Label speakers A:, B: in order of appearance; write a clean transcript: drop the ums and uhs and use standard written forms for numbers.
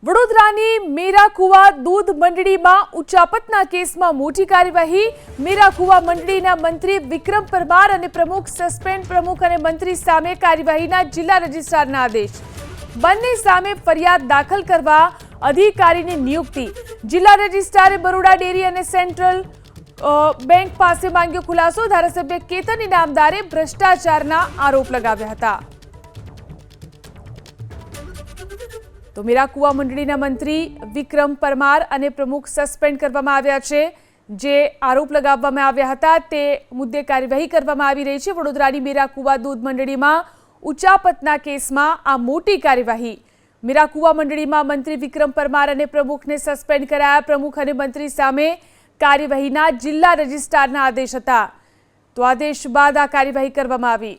A: વડોદરાની મેરાકુવા દૂધ મંડળીમાં ઉચાપતના કેસમાં મોટી કાર્યવાહી। મેરાકુવા મંડળીના મંત્રી વિક્રમ પરમાર અને પ્રમુખ સસ્પેન્ડ પ્રમુખ અને મંત્રી સામે કાર્યવાહીના જિલ્લા રજિસ્ટ્રારના આદેશ। બંને સામે ફરિયાદ દાખલ કરવા અધિકારીની નિયુક્તિ। જિલ્લા રજિસ્ટ્રારે બરોડા ડેરી અને સેન્ટ્રલ બેંક પાસે માંગ્યો ખુલાસો। ધારાસભ્ય કેતન ઇનામદારે ભ્રષ્ટાચારના આરોપ લગાવ્યા હતા। તો મેરાકુવા મંડળીના મંત્રી વિક્રમ પરમાર અને પ્રમુખ સસ્પેન્ડ કરવામાં આવ્યા છે। જે આરોપ લગાવવામાં આવ્યા હતા તે મુદ્દે કાર્યવાહી કરવામાં આવી રહી છે। વડોદરાની મેરાકુવા દૂધ મંડળીમાં ઉચાપતના કેસમાં આ મોટી કાર્યવાહી। મેરાકુવા મંડળીમાં મંત્રી વિક્રમ પરમાર અને પ્રમુખને સસ્પેન્ડ કરાયા। પ્રમુખ અને મંત્રી સામે કાર્યવાહીના જિલ્લા રજિસ્ટ્રારના આદેશ હતા। તો આદેશ બાદ આ કાર્યવાહી કરવામાં આવી।